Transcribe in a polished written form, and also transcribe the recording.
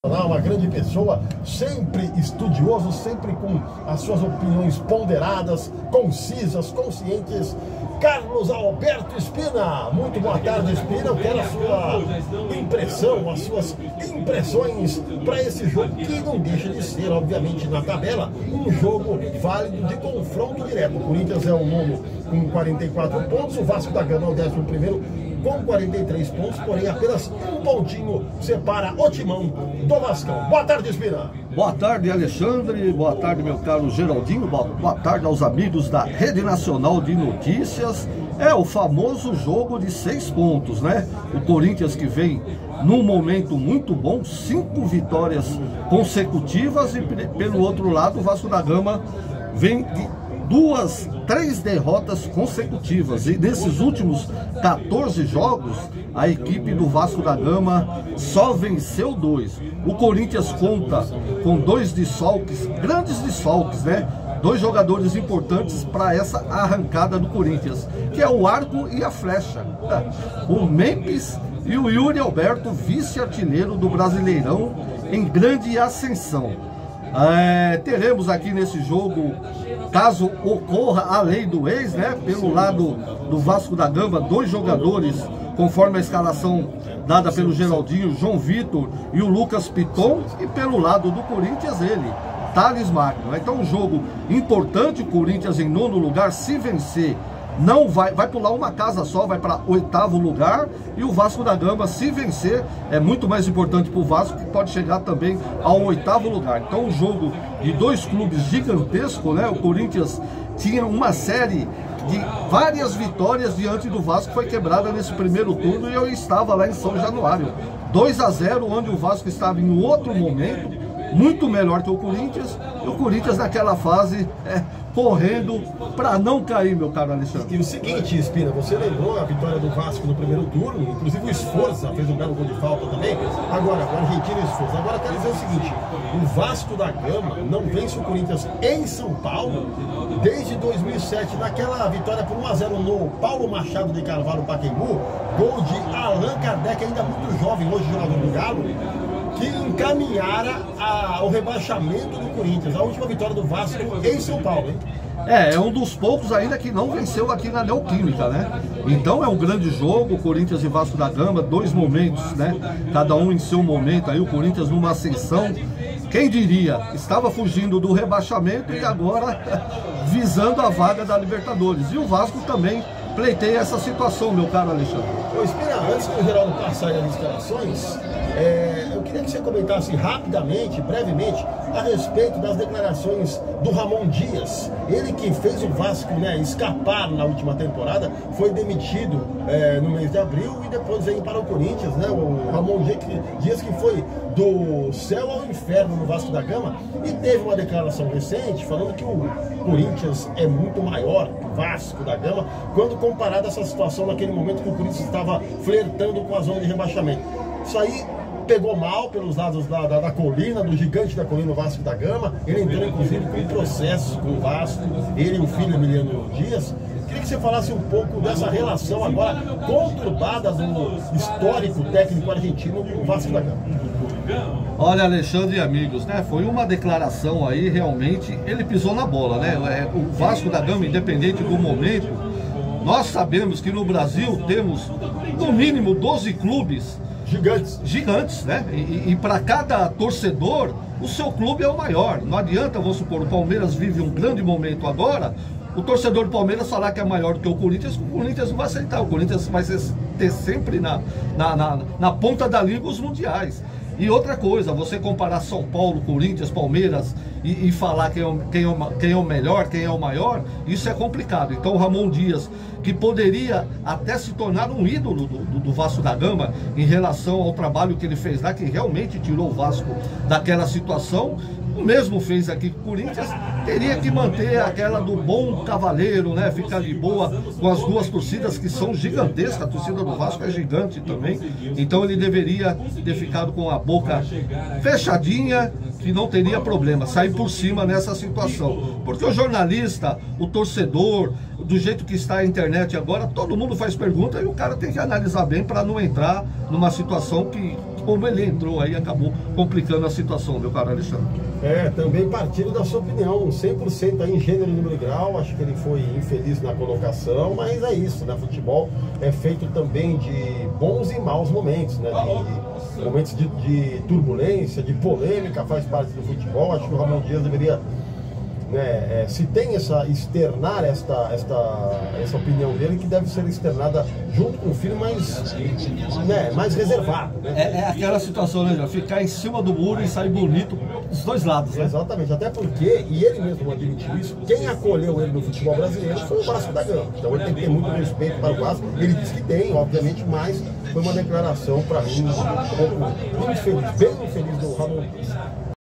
Uma grande pessoa, sempre estudioso, sempre com as suas opiniões ponderadas, concisas, conscientes. Carlos Alberto Espina, muito boa tarde, Espina. Eu quero a sua impressão, as suas impressões para esse jogo, que não deixa de ser, obviamente, na tabela, um jogo válido de confronto direto. O Corinthians é o nono com 44 pontos, o Vasco da Gama é o 11º com 43 pontos, porém apenas um pontinho separa o timão do Vascão. Boa tarde, Espina. Boa tarde, Alexandre. Boa tarde, meu caro Geraldinho. Boa tarde aos amigos da Rede Nacional de Notícias. É o famoso jogo de 6 pontos, né? O Corinthians que vem num momento muito bom, 5 vitórias consecutivas, e pelo outro lado o Vasco da Gama vem de 3 derrotas consecutivas, e nesses últimos 14 jogos a equipe do Vasco da Gama só venceu 2. O Corinthians conta com 2 desfalques, grandes desfalques, né? 2 jogadores importantes para essa arrancada do Corinthians, que é o arco e a flecha, o Memphis e o Yuri Alberto, vice-artilheiro do Brasileirão em grande ascensão. Teremos aqui nesse jogo, caso ocorra a lei do ex, né? Pelo lado do Vasco da Gama, 2 jogadores, conforme a escalação dada pelo Geraldinho, João Vitor e o Lucas Piton, e pelo lado do Corinthians ele, Thales Magno. Então um jogo importante, o Corinthians em 9º lugar, se vencer, não vai pular uma casa só, vai para 8º lugar, e o Vasco da Gama, se vencer, é muito mais importante para o Vasco, que pode chegar também ao 8º lugar. Então um jogo de 2 clubes gigantesco, né? O Corinthians tinha uma série de várias vitórias diante do Vasco, foi quebrada nesse primeiro turno, e eu estava lá em São Januário, 2-0, onde o Vasco estava em outro momento, muito melhor que o Corinthians, e o Corinthians naquela fase correndo para não cair, meu caro Alexandre. E o seguinte, Espina, você lembrou a vitória do Vasco no primeiro turno, inclusive o Esforza fez um belo gol de falta também. Agora, o argentino Esforza. Agora eu quero dizer o seguinte, o Vasco da Gama não vence o Corinthians em São Paulo desde 2007, naquela vitória por 1-0 no Paulo Machado de Carvalho, Pacaembu, gol de Allan Kardec, ainda muito jovem, hoje jogador do Galo, que encaminhara o rebaixamento do Corinthians, a última vitória do Vasco em São Paulo, hein? É um dos poucos ainda que não venceu aqui na Neoquímica, né? Então é um grande jogo, Corinthians e Vasco da Gama, 2 momentos, né? Cada um em seu momento, aí o Corinthians numa ascensão, quem diria, estava fugindo do rebaixamento e agora visando a vaga da Libertadores. E o Vasco também pleiteia essa situação, meu caro Alexandre. Eu espero, antes que o Geraldo passar as instalações, eu queria que você comentasse rapidamente, brevemente, a respeito das declarações do Ramon Dias. Ele que fez o Vasco, né, escapar na última temporada, foi demitido no mês de abril e depois veio para o Corinthians, né? O Ramon Dias que foi do céu ao inferno no Vasco da Gama, e teve uma declaração recente falando que o Corinthians é muito maior que o Vasco da Gama, quando comparado a essa situação naquele momento que o Corinthians estava flertando com a zona de rebaixamento. Isso aí pegou mal pelos lados da colina, do gigante da colina, o Vasco da Gama. Ele entrou inclusive com um processo com o Vasco, ele e o filho Emiliano Dias. Queria que você falasse um pouco dessa relação agora conturbada do histórico técnico argentino com o Vasco da Gama. Olha, Alexandre e amigos, né? Foi uma declaração aí, realmente, ele pisou na bola, né? O Vasco da Gama, independente do momento, nós sabemos que no Brasil temos no mínimo 12 clubes gigantes, né? E para cada torcedor, o seu clube é o maior. Não adianta, vamos supor, o Palmeiras vive um grande momento agora, o torcedor do Palmeiras falar que é maior do que o Corinthians não vai aceitar. O Corinthians vai ter sempre na ponta da língua os mundiais. E outra coisa, você comparar São Paulo, Corinthians, Palmeiras e falar quem é o melhor, quem é o maior, isso é complicado. Então o Ramon Dias, que poderia até se tornar um ídolo do Vasco da Gama em relação ao trabalho que ele fez lá, que realmente tirou o Vasco daquela situação, o mesmo fez aqui com o Corinthians, teria que manter aquela do bom cavaleiro, né? Ficar de boa com as 2 torcidas que são gigantescas, a torcida do Vasco é gigante também, então ele deveria ter ficado com a boca fechadinha, que não teria problema, sair por cima nessa situação, porque o jornalista, o torcedor, do jeito que está a internet agora, todo mundo faz pergunta e o cara tem que analisar bem para não entrar numa situação que como ele entrou aí, acabou complicando a situação, meu caro Alexandre. Também partilho da sua opinião, 100% aí em gênero, número e grau. Acho que ele foi infeliz na colocação, mas é isso, né? Futebol é feito também de bons e maus momentos, né? De momentos de turbulência, de polêmica, faz parte do futebol. Acho que o Ramon Dias deveria, né, se tem externar essa opinião dele, que deve ser externada junto com o filho, mas mais reservado, né? É aquela situação, né, ficar em cima do muro e sair bonito dos dois lados, né? Exatamente, até porque, e ele mesmo admitiu isso, quem acolheu ele no futebol brasileiro foi o Vasco da Gama. Então ele tem que ter muito respeito para o Vasco. Ele disse que tem, obviamente, mas foi uma declaração, para mim, um pouco infeliz, bem infeliz do Ramon Dias.